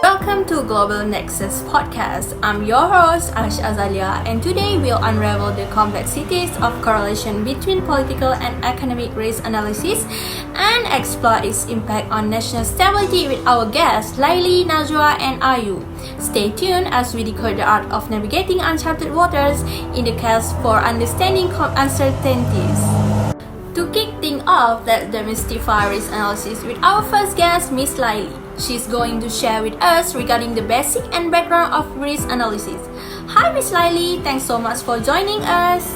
Welcome to Global Nexus Podcast. I'm your host, Ash Azalia, and today we'll unravel the complexities of correlation between political and economic risk analysis and explore its impact on national stability with our guests, Laili, Najwa, and Ayu. Stay tuned as we decode the art of navigating uncharted waters in the quest for understanding uncertainties. To kick things off, let's demystify risk analysis with our first guest, Miss Laili. She's going to share with us regarding the basic and background of risk analysis. Hi Miss Laili, thanks so much for joining us.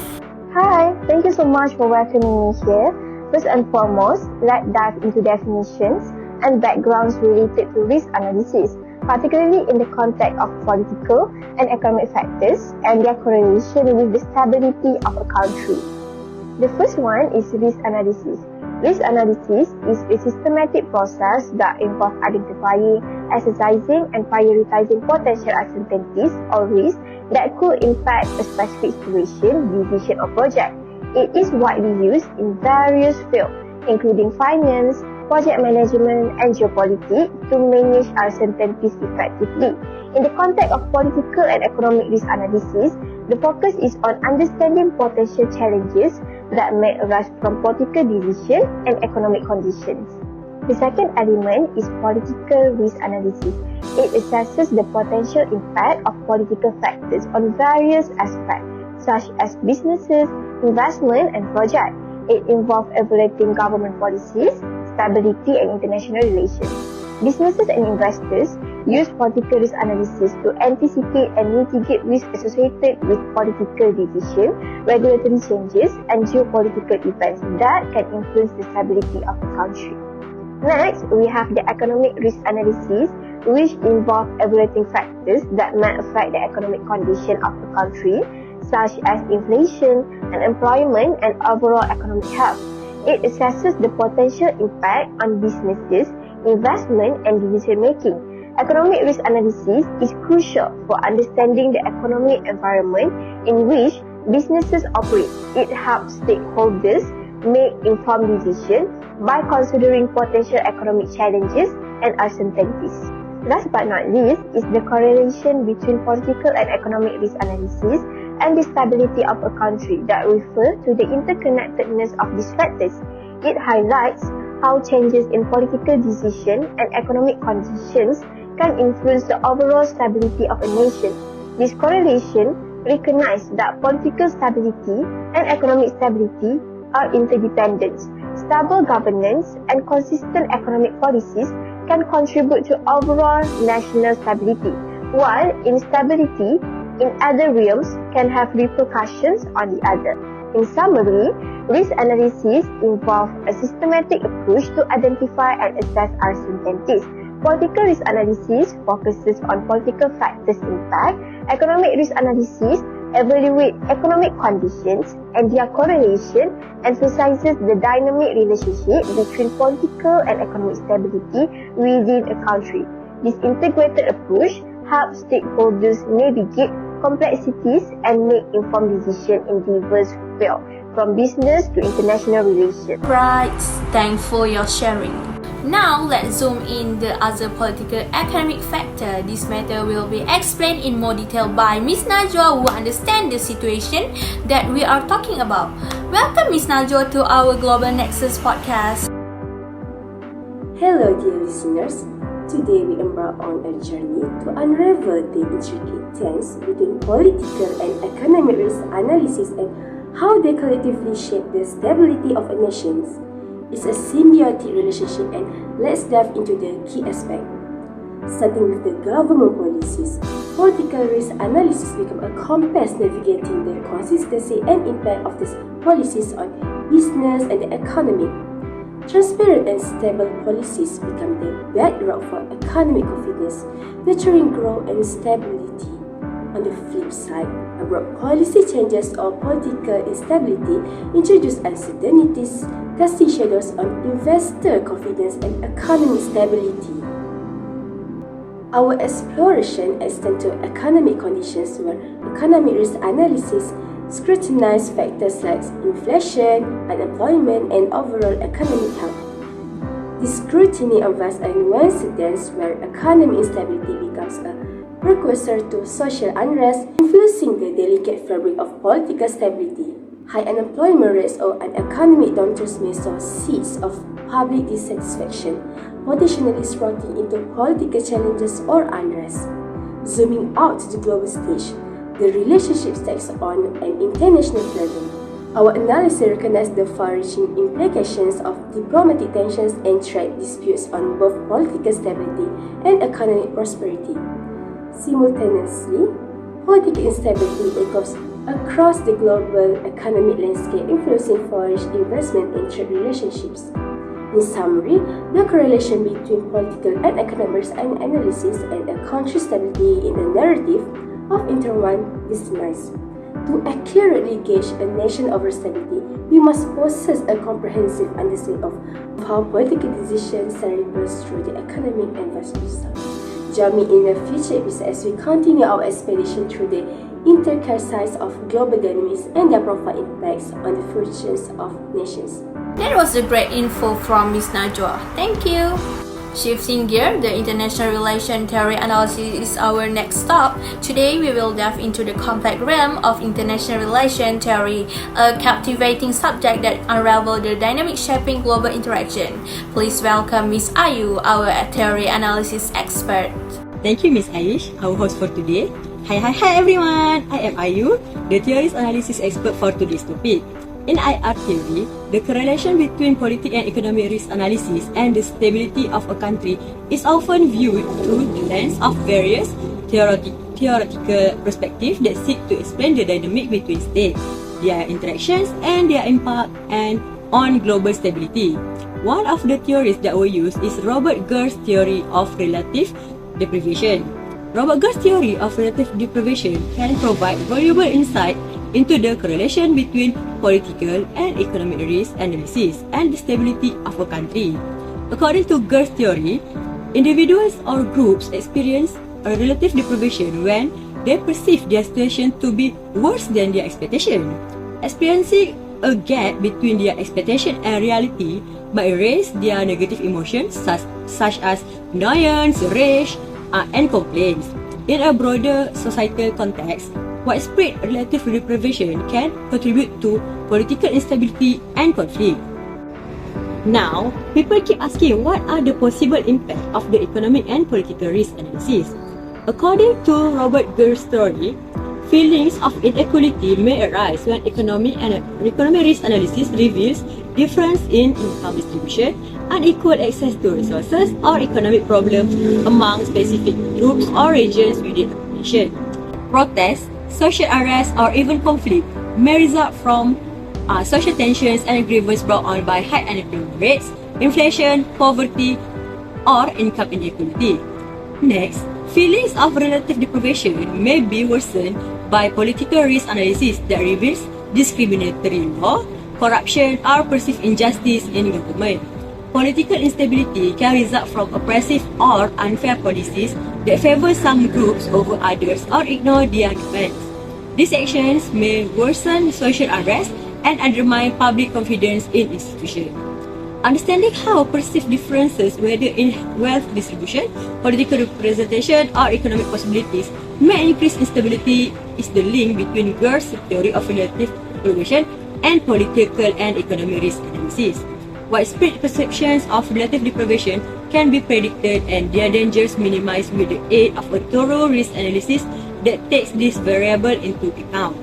Hi, thank you so much for welcoming me here. First and foremost, let's dive into definitions and backgrounds related to risk analysis, particularly in the context of political and economic factors and their correlation with the stability of a country. The first one is risk analysis. Risk analysis is a systematic process that involves identifying, assessing, and prioritizing potential uncertainties or risks that could impact a specific situation, decision, or project. It is widely used in various fields, including finance, project management, and geopolitics, to manage uncertainties effectively. In the context of political and economic risk analysis, the focus is on understanding potential challenges that may arise from political decisions and economic conditions. The second element is political risk analysis. It assesses the potential impact of political factors on various aspects, such as businesses, investment, and projects. It involves evaluating government policies, stability, and international relations. Businesses and investors use political risk analysis to anticipate and mitigate risks associated with political decisions, regulatory changes, and geopolitical events that can influence the stability of the country. Next, we have the economic risk analysis, which involves evaluating factors that may affect the economic condition of the country, such as inflation, unemployment, and overall economic health. It assesses the potential impact on businesses, investment, and decision-making. Economic risk analysis is crucial for understanding the economic environment in which businesses operate. It helps stakeholders make informed decisions by considering potential economic challenges and uncertainties. Last but not least is the correlation between political and economic risk analysis and the stability of a country that refer to the interconnectedness of these factors. It highlights how changes in political decisions and economic conditions can influence the overall stability of a nation. This correlation recognizes that political stability and economic stability are interdependent. Stable governance and consistent economic policies can contribute to overall national stability, while instability in other realms can have repercussions on the other. In summary, risk analysis involves a systematic approach to identify and assess uncertainties. Political risk analysis focuses on political factors' impact. Economic risk analysis evaluates economic conditions, and their correlation emphasizes the dynamic relationship between political and economic stability within a country. This integrated approach helps stakeholders navigate complexities and make informed decisions in diverse fields, from business to international relations. Right, thanks for your sharing. Now let's zoom in the other political economic factor. This matter will be explained in more detail by Miss Najwa, who understands the situation that we are talking about. Welcome Miss Najwa to our Global Nexus podcast. Hello dear listeners. Today we embark on a journey to unravel the intricate ties between political and economic risk analysis and how they collectively shape the stability of a nation. It's a symbiotic relationship, and let's dive into the key aspect. Starting with the government policies, political risk analysis becomes a compass navigating the consistency and impact of these policies on business and the economy. Transparent and stable policies become the bedrock for economic confidence, nurturing growth and stability. On the flip side, abrupt policy changes or political instability introduce uncertainties, casting shadows on investor confidence and economic stability. Our exploration extends to economic conditions where economic risk analysis scrutinize factors like inflation, unemployment, and overall economic health. This scrutiny involves a nuanced stance where economic instability becomes a precursor to social unrest, influencing the delicate fabric of political stability. High unemployment rates or an economic downturn may sow seeds of public dissatisfaction, potentially sprouting into political challenges or unrest. Zooming out to the global stage, the relationship takes on an international level. Our analysis recognizes the far-reaching implications of diplomatic tensions and trade disputes on both political stability and economic prosperity. Simultaneously, political instability echoes across the global economic landscape, influencing foreign investment and trade relationships. In summary, the correlation between political and economic analysis and a country's stability in the narrative of intertwined destinies. To accurately gauge a nation over stability, we must possess a comprehensive understanding of how political decisions ripples through the economic and vice versa. Join me in the future episodes as we continue our expedition through the intricacies of global dynamics and their profound impacts on the fortunes of nations. That was a great info from Ms. Najwa. Thank you. Shifting gear, the international relation theory analysis is our next stop. Today we will dive into the complex realm of international relation theory, a captivating subject that unravels the dynamic shaping global interaction. Please welcome Ms. Ayu, our theory analysis expert. Thank you, Ms. Aish, our host for today. Hi everyone! I am Ayu, the theories analysis expert for today's topic. In IR theory, the correlation between political and economic risk analysis and the stability of a country is often viewed through the lens of various theoretical perspectives that seek to explain the dynamic between states, their interactions, and their impact on global stability. One of the theories that were used is Robert Gur's theory of relative deprivation. Robert Gur's theory of relative deprivation can provide valuable insight into the correlation between political and economic risk analysis and the stability of a country. According to Gur's theory, individuals or groups experience a relative deprivation when they perceive their situation to be worse than their expectation. Experiencing a gap between their expectation and reality might raise their negative emotions such as annoyance, rage, and complaints. In a broader societal context, widespread relative deprivation can contribute to political instability and conflict. Now, people keep asking what are the possible impacts of the economic and political risk analysis. According to Robert Gur's theory, feelings of inequality may arise when economic risk analysis reveals difference in income distribution, unequal access to resources, or economic problems among specific groups or regions within a nation. Protests, social unrest, or even conflict may result from social tensions and grievances brought on by high unemployment rates, inflation, poverty, or income inequality. Next, feelings of relative deprivation may be worsened by political risk analysis that reveals discriminatory law, corruption, or perceived injustice in government. Political instability can result from oppressive or unfair policies that favor some groups over others or ignore their demands. These actions may worsen social unrest and undermine public confidence in institutions. Understanding how perceived differences, whether in wealth distribution, political representation, or economic possibilities, may increase instability is the link between Gur's theory of relative deprivation and political and economic risk analysis. Widespread perceptions of relative deprivation can be predicted and their dangers minimized with the aid of a thorough risk analysis that takes this variable into account.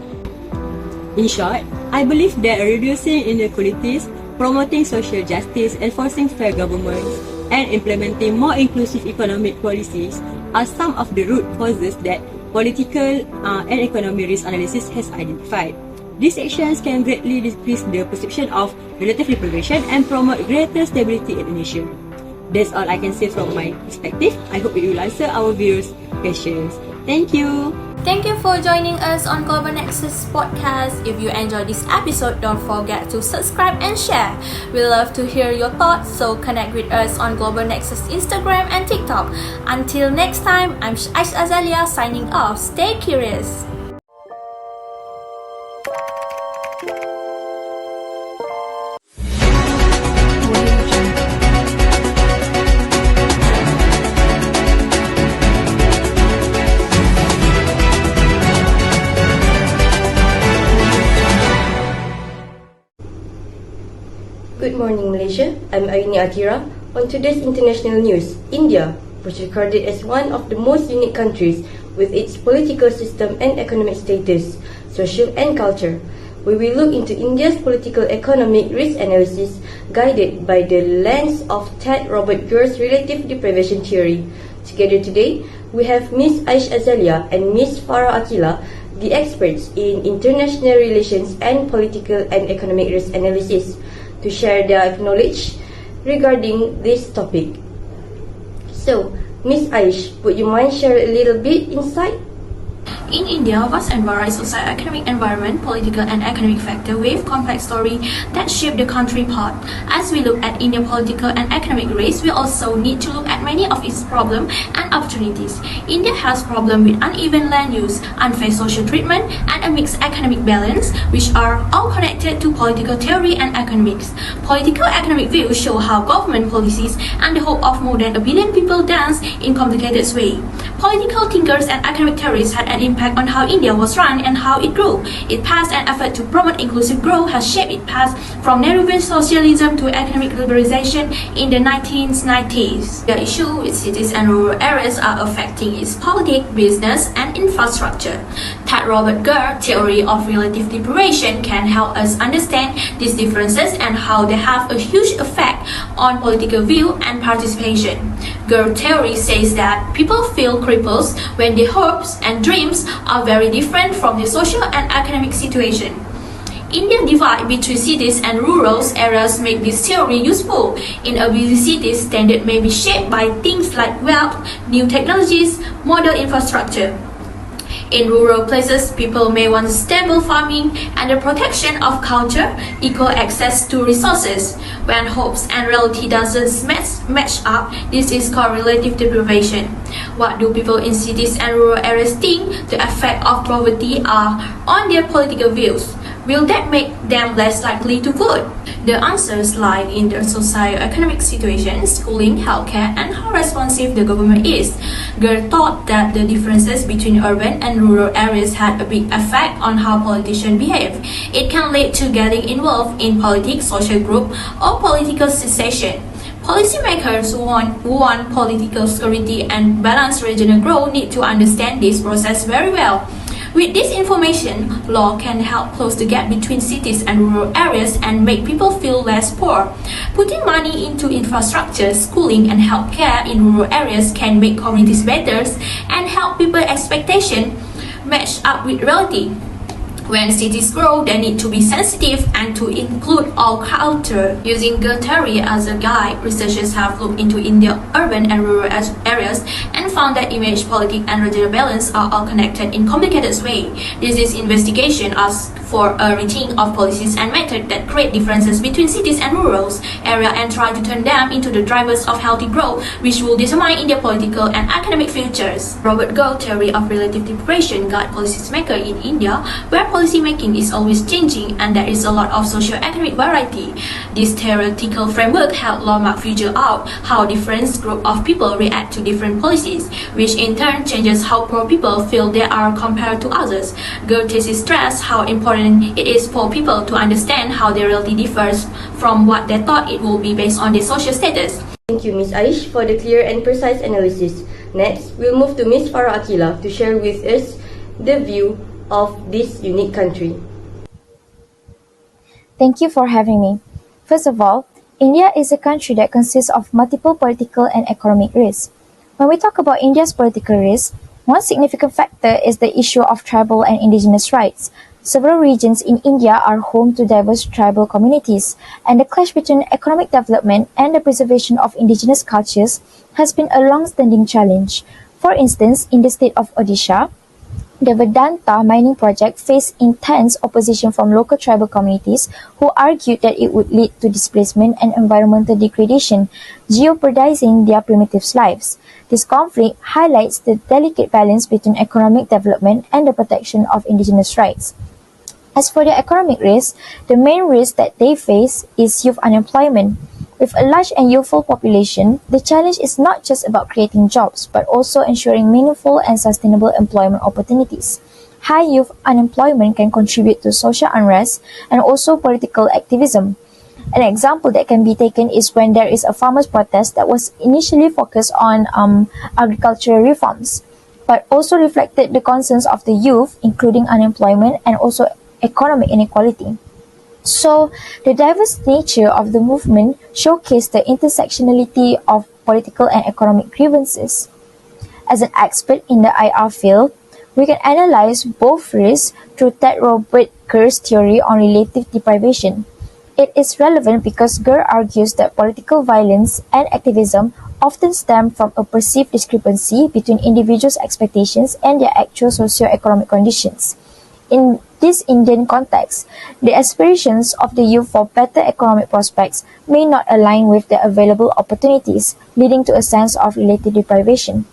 In short, I believe that reducing inequalities, promoting social justice, enforcing fair governments, and implementing more inclusive economic policies are some of the root causes that political and economic risk analysis has identified. These actions can greatly decrease the perception of relative deprivation and promote greater stability in the nation. That's all I can say from my perspective. I hope it will answer our viewers' questions. Thank you. Thank you for joining us on Global Nexus podcast. If you enjoyed this episode, don't forget to subscribe and share. We love to hear your thoughts, so connect with us on Global Nexus Instagram and TikTok. Until next time, I'm Aish Azalia signing off. Stay curious. Good morning, Malaysia. I'm Aini Atira. On today's international news, India was recorded as one of the most unique countries with its political system and economic status, social and culture. We will look into India's political economic risk analysis guided by the lens of Ted Robert Gur's relative deprivation theory. Together today, we have Ms. Aish Azalia and Ms. Farah Akila, the experts in international relations and political and economic risk analysis, to share their knowledge regarding this topic. So, Ms. Aish, would you mind share a little bit insight? In India, vast and varied socio-economic environment, political and economic factor with complex story that shape the country part. As we look at Indian political and economic race, we also need to look at many of its problems and opportunities. India has problems with uneven land use, unfair social treatment, and a mixed economic balance, which are all connected to political theory and economics. Political economic views show how government policies and the hope of more than a billion people dance in complicated way. Political thinkers and economic theorists had an impact on how India was run and how it grew. Its past and effort to promote inclusive growth has shaped its path from Nehruvian socialism to economic liberalization in the 1990s. The issue with cities and rural areas are affecting its politics, business, and infrastructure. Ted Robert Gur theory of relative deprivation can help us understand these differences and how they have a huge effect on political view and participation. Gur theory says that people feel crippled when their hopes and dreams are very different from the social and economic situation. Indian divide between cities and rural areas make this theory useful. In a busy city, standard may be shaped by things like wealth, new technologies, modern infrastructure. In rural places, people may want stable farming and the protection of culture, equal access to resources. When hopes and reality doesn't match up, this is called relative deprivation. What do people in cities and rural areas think the effect of poverty are on their political views? Will that make them less likely to vote? The answers lie in the socio-economic situation, schooling, healthcare, and how responsive the government is. Gur thought that the differences between urban and rural areas had a big effect on how politicians behave. It can lead to getting involved in politics, social group, or political secession. Policymakers who want political security and balanced regional growth need to understand this process very well. With this information, law can help close the gap between cities and rural areas and make people feel less poor. Putting money into infrastructure, schooling, and healthcare in rural areas can make communities better and help people's expectations match up with reality. When cities grow, they need to be sensitive and to include all culture. Using Gur theory as a guide, researchers have looked into India's urban and rural areas and found that image, politics, and regional balance are all connected in complicated way. This investigation asks for a rating of policies and methods that create differences between cities and rural areas and try to turn them into the drivers of healthy growth, which will determine India's political and economic futures. Robert Gur's theory of relative deprivation guides policymakers in India, where policy making is always changing and there is a lot of socio-economic variety. This theoretical framework helps lawmakers figure out how different groups of people react to different policies, which in turn changes how poor people feel they are compared to others. Gur thesis stressed how important it is for people to understand how their reality differs from what they thought it would be based on their social status. Thank you, Ms. Aish, for the clear and precise analysis. Next, we'll move to Ms. Farah Akila to share with us the view of this unique country. Thank you for having me. First of all, India is a country that consists of multiple political and economic risks. When we talk about India's political risk, one significant factor is the issue of tribal and indigenous rights. Several regions in India are home to diverse tribal communities, and the clash between economic development and the preservation of indigenous cultures has been a long-standing challenge. For instance, in the state of Odisha, The Vedanta mining project faced intense opposition from local tribal communities who argued that it would lead to displacement and environmental degradation, jeopardizing their primitive lives. This conflict highlights the delicate balance between economic development and the protection of indigenous rights. As for the economic risk, the main risk that they face is youth unemployment. With a large and youthful population, the challenge is not just about creating jobs, but also ensuring meaningful and sustainable employment opportunities. High youth unemployment can contribute to social unrest and also political activism. An example that can be taken is when there is a farmers' protest that was initially focused on agricultural reforms, but also reflected the concerns of the youth, including unemployment and also economic inequality. So, the diverse nature of the movement showcased the intersectionality of political and economic grievances. As an expert in the IR field, we can analyze both risks through Ted Robert Kerr's theory on relative deprivation. It is relevant because Kerr argues that political violence and activism often stem from a perceived discrepancy between individuals' expectations and their actual socio-economic conditions. In this Indian context, the aspirations of the youth for better economic prospects may not align with the available opportunities, leading to a sense of relative deprivation.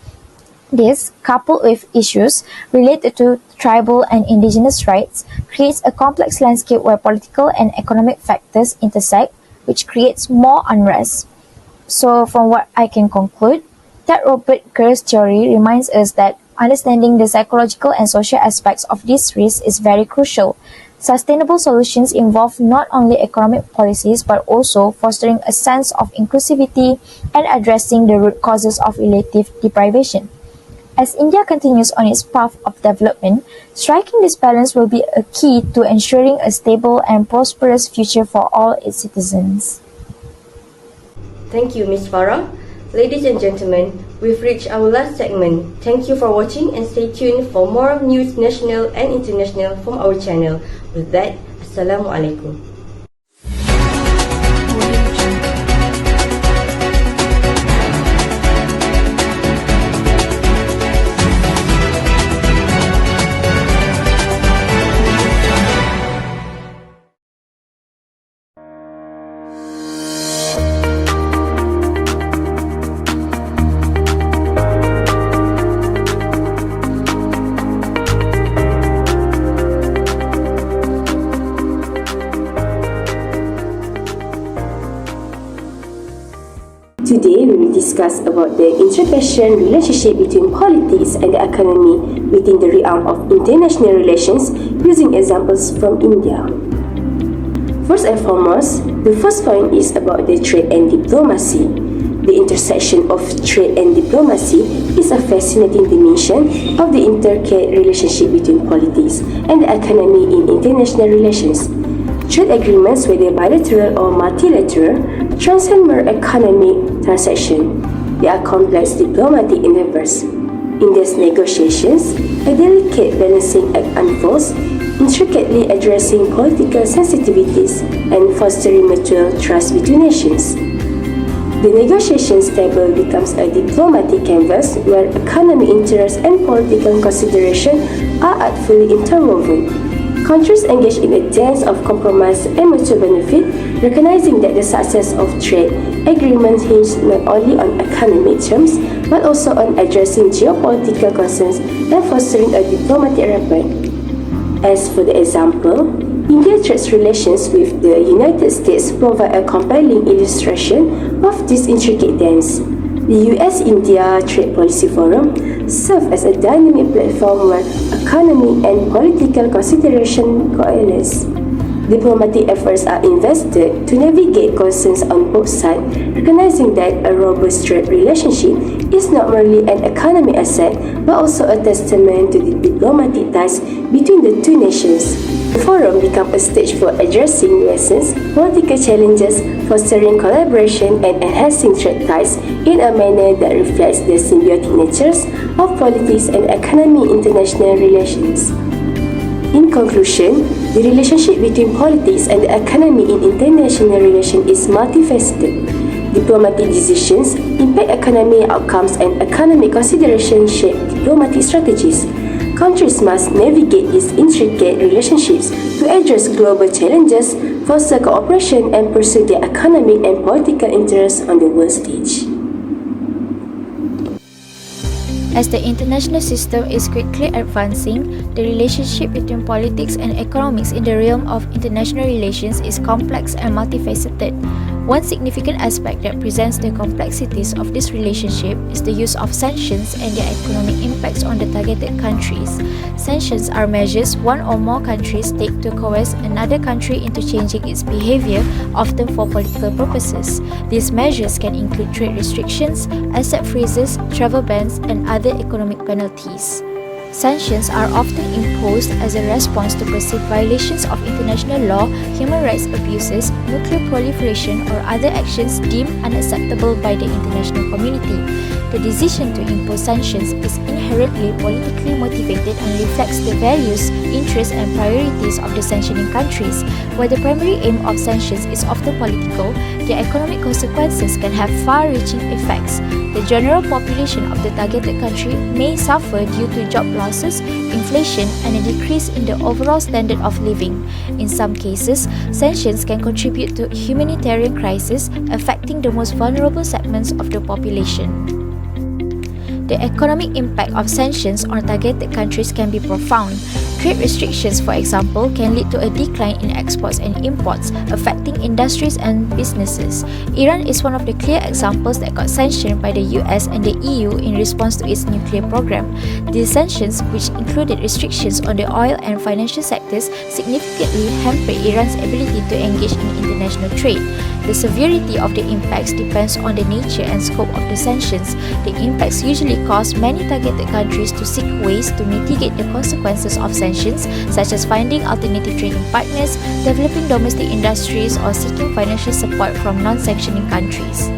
This, coupled with issues related to tribal and indigenous rights, creates a complex landscape where political and economic factors intersect, which creates more unrest. So, from what I can conclude, that Robert Kerr's theory reminds us that understanding the psychological and social aspects of this risk is very crucial. Sustainable solutions involve not only economic policies but also fostering a sense of inclusivity and addressing the root causes of relative deprivation. As India continues on its path of development, striking this balance will be a key to ensuring a stable and prosperous future for all its citizens. Thank you, Ms. Farah. Ladies and gentlemen, we've reached our last segment. Thank you for watching and stay tuned for more news national and international from our channel. With that, Assalamualaikum. Today, we will discuss about the interpassion relationship between politics and the economy within the realm of international relations using examples from India. First and foremost, the first point is about the trade and diplomacy. The intersection of trade and diplomacy is a fascinating dimension of the intricate relationship between politics and the economy in international relations. Trade agreements, whether bilateral or multilateral, transcend mere economic transactions. They are complex diplomatic endeavors. In these negotiations, a delicate balancing act unfolds, intricately addressing political sensitivities and fostering mutual trust between nations. The negotiations table becomes a diplomatic canvas where economic interests and political considerations are artfully interwoven. Countries engage in a dance of compromise and mutual benefit, recognizing that the success of trade agreements hinges not only on economic terms, but also on addressing geopolitical concerns and fostering a diplomatic rapport. As for the example, India's trade relations with the United States provide a compelling illustration of this intricate dance. The US-India Trade Policy Forum serves as a dynamic platform where economic and political considerations coalesce. Diplomatic efforts are invested to navigate concerns on both sides, recognizing that a robust trade relationship is not merely an economic asset, but also a testament to the diplomatic ties between the two nations. The forum becomes a stage for addressing lessons, political challenges, fostering collaboration, and enhancing trade ties in a manner that reflects the symbiotic natures of politics and economy in international relations. In conclusion, the relationship between politics and the economy in international relations is multifaceted. Diplomatic decisions impact economic outcomes and economic considerations shape diplomatic strategies. Countries must navigate these intricate relationships to address global challenges, foster cooperation, and pursue their economic and political interests on the world stage. As the international system is quickly advancing, the relationship between politics and economics in the realm of international relations is complex and multifaceted. One significant aspect that presents the complexities of this relationship is the use of sanctions and their economic impacts on the targeted countries. Sanctions are measures one or more countries take to coerce another country into changing its behavior, often for political purposes. These measures can include trade restrictions, asset freezes, travel bans, and other economic penalties. Sanctions are often imposed as a response to perceived violations of international law, human rights abuses, nuclear proliferation, or other actions deemed unacceptable by the international community. The decision to impose sanctions is inherently politically motivated and reflects the values, interests, and priorities of the sanctioning countries. While the primary aim of sanctions is often political, their economic consequences can have far-reaching effects. The general population of the targeted country may suffer due to job losses, inflation, and a decrease in the overall standard of living. In some cases, sanctions can contribute to humanitarian crises affecting the most vulnerable segments of the population. The economic impact of sanctions on targeted countries can be profound. Trade restrictions, for example, can lead to a decline in exports and imports, affecting industries and businesses. Iran is one of the clear examples that got sanctioned by the US and the EU in response to its nuclear program. These sanctions, which included restrictions on the oil and financial sectors, significantly hampered Iran's ability to engage in international trade. The severity of the impacts depends on the nature and scope of the sanctions. The impacts usually cause many targeted countries to seek ways to mitigate the consequences of sanctions, such as finding alternative trading partners, developing domestic industries, or seeking financial support from non-sanctioning countries.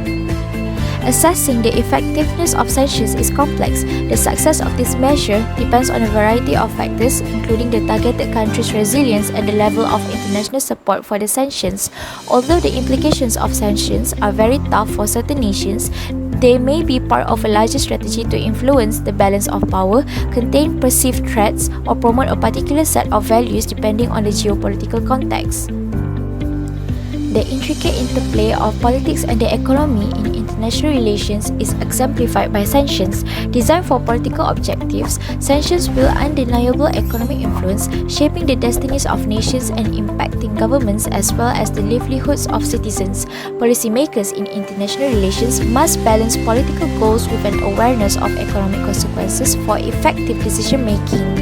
Assessing the effectiveness of sanctions is complex. The success of this measure depends on a variety of factors, including the targeted country's resilience and the level of international support for the sanctions. Although the implications of sanctions are very tough for certain nations, they may be part of a larger strategy to influence the balance of power, contain perceived threats, or promote a particular set of values depending on the geopolitical context. The intricate interplay of politics and the economy in international relations is exemplified by sanctions. Designed for political objectives, sanctions wield undeniable economic influence, shaping the destinies of nations and impacting governments as well as the livelihoods of citizens. Policymakers in international relations must balance political goals with an awareness of economic consequences for effective decision-making.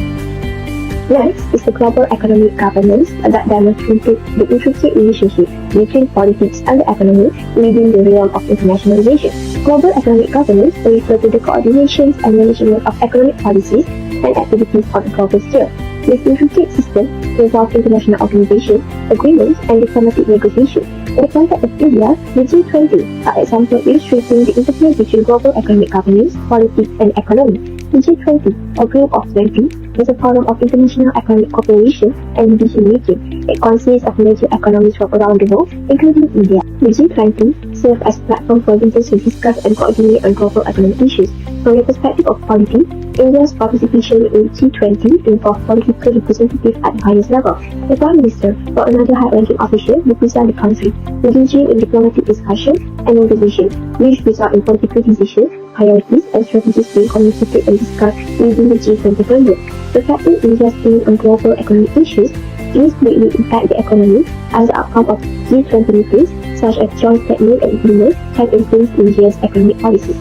Next is the global economic governance that demonstrated the intricate relationship between politics and the economy within the realm of international relations. Global economic governance refers to the coordination and management of economic policies and activities on a global scale. This intricate system involves international organizations, agreements, and diplomatic negotiations. In the context of India, the G20 are examples illustrating the interplay between global economic governance, politics, and economy. The G20, or Group of 20, is a forum of international economic cooperation and decision-making. It consists of major economies from around the world, including India. The G20 serves as a platform for leaders to discuss and coordinate on global economic issues. From the perspective of polity, India's participation in the G20 involves political representatives at the highest level. The Prime Minister or another high-ranking official represent the country, engaging in diplomatic discussion and negotiations, which result in political decisions, priorities, and strategies being communicated and discussed within the G20 framework. Reflecting India's stance on global economic issues, these greatly impact the economy as the outcome of G20 meetings, such as joint statement and agreements, can influence India's economic policies.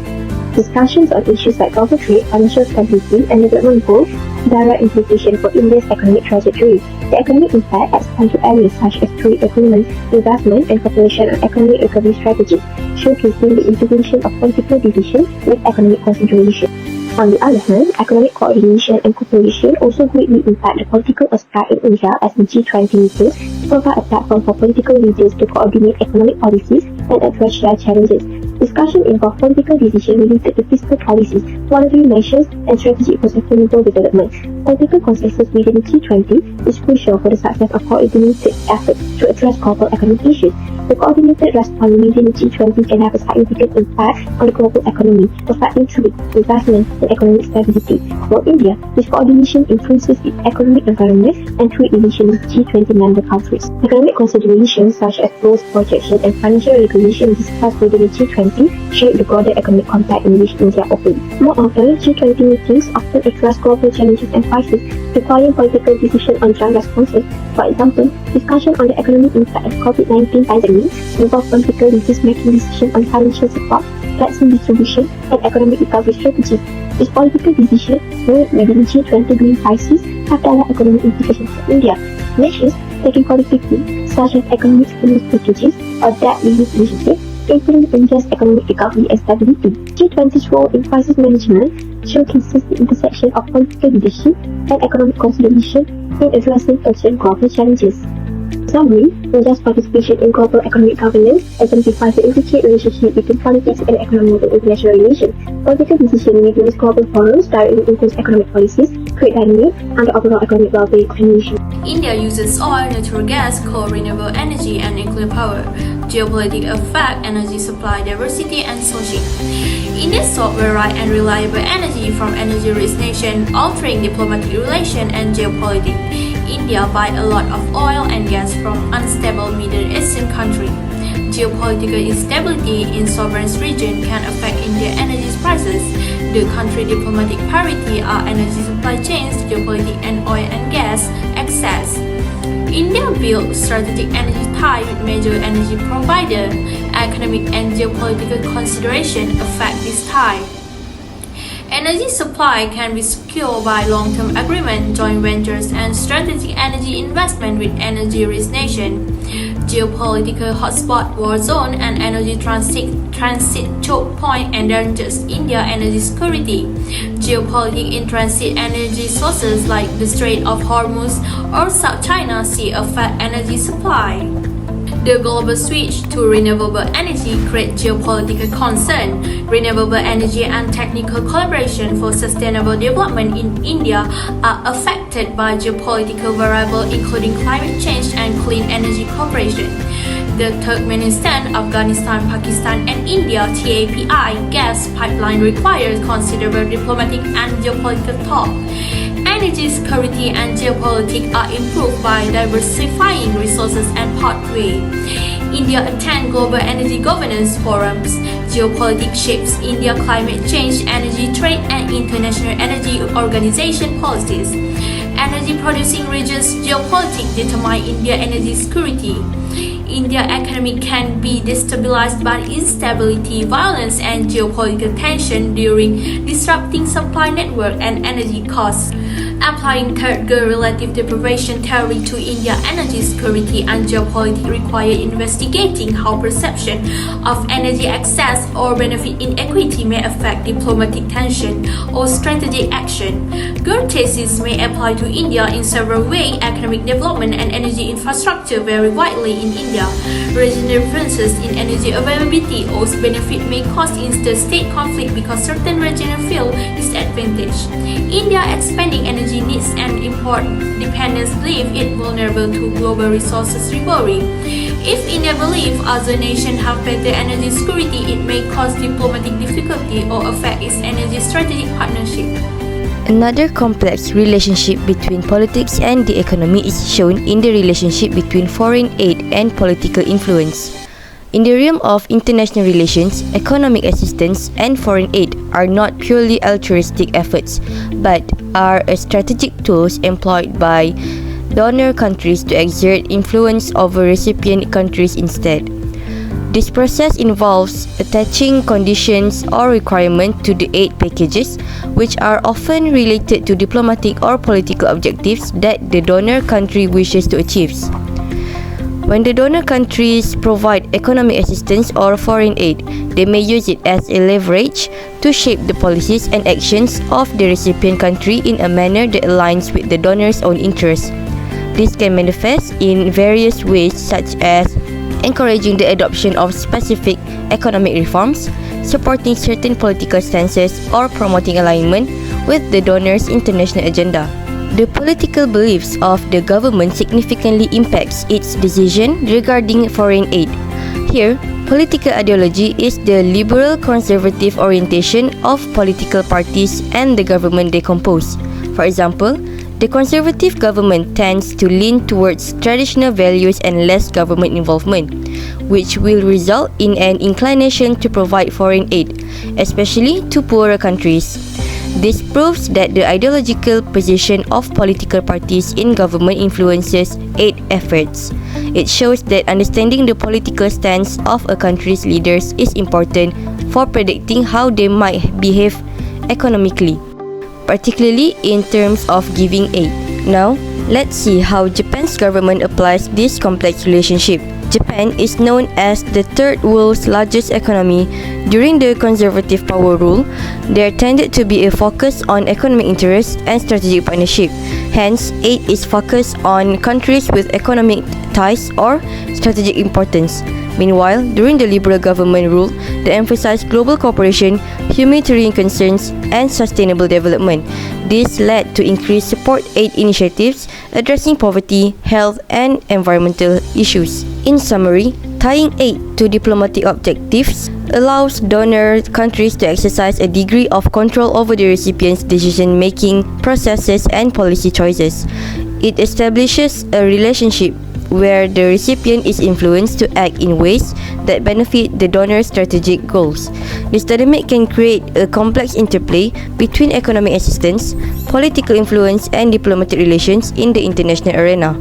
Discussions on issues like global trade, financial stability, and development goals direct implication for India's economic trajectory. The economic impact extends to areas such as trade agreements, investment, and cooperation on economic recovery strategies, showcasing the integration of political decisions with economic consideration. On the other hand, economic coordination and cooperation also greatly impact the political aspect in India, as the G20 meetings provide a platform for political leaders to coordinate economic policies and address their challenges. Discussion involve political decisions related to fiscal policies, monetary measures, and strategies for sustainable development. Political consensus within the G20 is crucial for the success of coordinated efforts to address global economic issues. The coordinated response within the G20 can have a significant impact on the global economy, affecting trade, investment, and economic stability. For India, this coordination influences its economic environment and trade relations with G20 member countries. Economic considerations such as growth projections and financial regulation discussed within the G20 shape the broader economic context in which India operates. Moreover, G20 meetings often address global challenges and crises, requiring political decisions on joint responses. For example, discussion on the economic impact of COVID-19 pandemic involve political decision-making decisions on financial support, vaccine distribution, and economic recovery strategies. These political decisions made within the G20 during crisis have direct economic implications for India. Measures taken collectively, such as economic stimulus packages or debt relief initiatives, influence India's economic recovery and stability. G20's role in crisis management showcases the intersection of political leadership and economic consolidation in addressing urgent global challenges. In summary, India's participation in global economic governance exemplifies the intricate relationship between politics and economic and international relations. Political decisions made in these global forums directly influence economic policies, create dynamics, and the overall economic well-being of the nation. India uses oil, natural gas, coal, renewable energy, and nuclear power. Geopolitics affect energy supply diversity and sourcing. India sought varied and reliable energy from energy-rich nations, altering diplomatic relations and geopolitics. India buys a lot of oil and gas from unstable Middle Eastern countries. Geopolitical instability in sovereign region can affect India's energy prices. The country diplomatic parity are energy supply chains, geopolitics, and oil and gas access. India built strategic energy ties with major energy providers. Economic and geopolitical considerations affect this tie. Energy supply can be secured by long-term agreements, joint ventures, and strategic energy investment with energy-rich nations. Geopolitical hotspot, war zone, and energy transit choke point endangers India energy security. Geopolitical in-transit energy sources like the Strait of Hormuz or South China Sea affect energy supply. The global switch to renewable energy creates geopolitical concern. Renewable energy and technical collaboration for sustainable development in India are affected by geopolitical variables including climate change and clean energy cooperation. The Turkmenistan, Afghanistan, Pakistan, and India TAPI gas pipeline requires considerable diplomatic and geopolitical thought. Energy security and geopolitics are improved by diversifying resources and pathways. India attends global energy governance forums. Geopolitics shapes India climate change, energy trade, and international energy organization policies. Energy producing regions geopolitics determine India energy security. India economy can be destabilized by instability, violence, and geopolitical tension during disrupting supply network and energy costs. Applying third-gear relative deprivation theory to India energy security and geopolitics require investigating how perception of energy access or benefit inequity may affect diplomatic tension or strategic action. Gear thesis may apply to India in several ways. Economic development and energy infrastructure vary widely in India. Regional differences in energy availability or benefit may cause interstate conflict because certain regions feel disadvantaged. India expanding energy needs and import dependence leave it vulnerable to global resources rivalry. If India believes other nations have better energy security, it may cause diplomatic difficulty or affect its energy strategic partnership. Another complex relationship between politics and the economy is shown in the relationship between foreign aid and political influence. In the realm of international relations, economic assistance and foreign aid are not purely altruistic efforts, but are strategic tools employed by donor countries to exert influence over recipient countries instead. This process involves attaching conditions or requirements to the aid packages, which are often related to diplomatic or political objectives that the donor country wishes to achieve. When the donor countries provide economic assistance or foreign aid, they may use it as a leverage to shape the policies and actions of the recipient country in a manner that aligns with the donor's own interests. This can manifest in various ways, such as encouraging the adoption of specific economic reforms, supporting certain political stances, or promoting alignment with the donor's international agenda. The political beliefs of the government significantly impacts its decision regarding foreign aid. Here, political ideology is the liberal conservative orientation of political parties and the government they compose. For example, the conservative government tends to lean towards traditional values and less government involvement, which will result in an inclination to provide foreign aid, especially to poorer countries. This proves that the ideological position of political parties in government influences aid efforts. It shows that understanding the political stance of a country's leaders is important for predicting how they might behave economically, particularly in terms of giving aid. Now, let's see how Japan's government applies this complex relationship. Japan is known as the third world's largest economy. During the conservative power rule, there tended to be a focus on economic interests and strategic partnership. Hence, aid is focused on countries with economic ties or strategic importance. Meanwhile, during the liberal government rule, they emphasized global cooperation, humanitarian concerns, and sustainable development. This led to increased support aid initiatives addressing poverty, health, and environmental issues. In summary, tying aid to diplomatic objectives allows donor countries to exercise a degree of control over the recipient's decision-making processes and policy choices. It establishes a relationship where the recipient is influenced to act in ways that benefit the donor's strategic goals. This dynamic can create a complex interplay between economic assistance, political influence, and diplomatic relations in the international arena.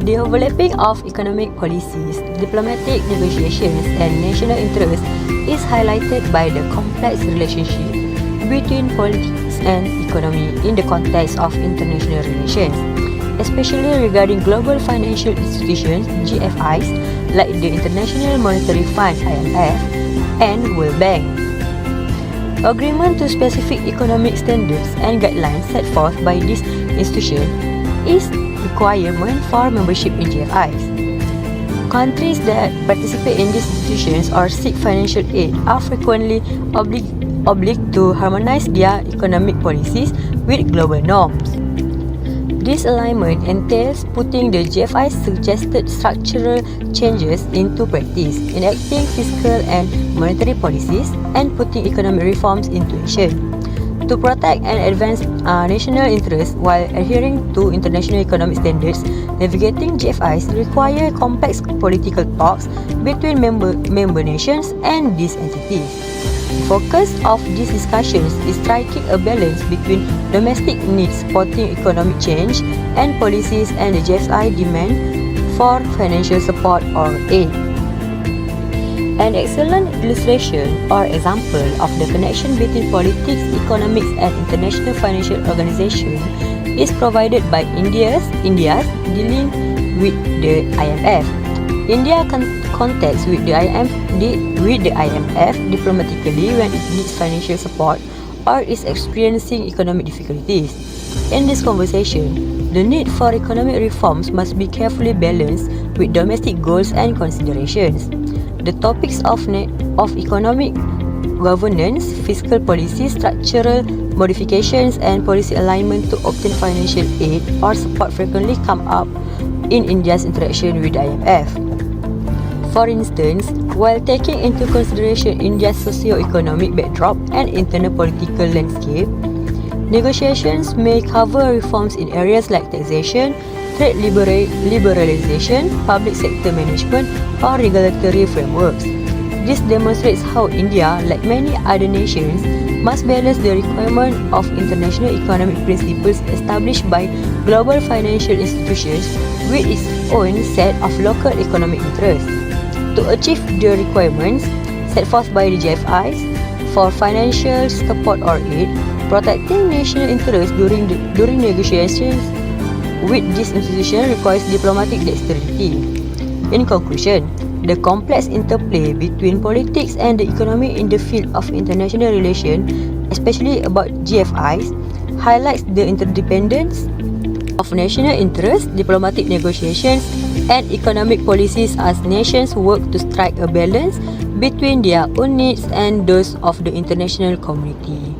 The overlapping of economic policies, diplomatic negotiations, and national interests is highlighted by the complex relationship between politics and economy in the context of international relations, especially regarding global financial institutions (GFIs) like the International Monetary Fund (IMF) and World Bank. Agreement to specific economic standards and guidelines set forth by this institution is requirement for membership in GFIs. Countries that participate in these institutions or seek financial aid are frequently obliged to harmonize their economic policies with global norms. This alignment entails putting the GFI's suggested structural changes into practice, enacting fiscal and monetary policies, and putting economic reforms into action. To protect and advance national interests while adhering to international economic standards, navigating GFIs require complex political talks between member nations and these entities. The focus of these discussions is striking a balance between domestic needs supporting economic change and policies and the GFI demand for financial support or aid. An excellent illustration or example of the connection between politics, economics, and international financial organization is provided by India's dealing with the IMF. India contacts with the IMF diplomatically when it needs financial support or is experiencing economic difficulties. In this conversation, the need for economic reforms must be carefully balanced with domestic goals and considerations. The topics of economic governance, fiscal policy, structural modifications, and policy alignment to obtain financial aid or support frequently come up in India's interaction with the IMF. For instance, while taking into consideration India's socio-economic backdrop and internal political landscape, negotiations may cover reforms in areas like taxation, trade liberalization, public sector management, or regulatory frameworks. This demonstrates how India, like many other nations, must balance the requirement of international economic principles established by global financial institutions with its own set of local economic interests. To achieve the requirements set forth by the GFIs for financial support or aid, protecting national interests during negotiations with this institution requires diplomatic dexterity. In conclusion, the complex interplay between politics and the economy in the field of international relations, especially about GFIs, highlights the interdependence of national interests, diplomatic negotiations, and economic policies as nations work to strike a balance between their own needs and those of the international community.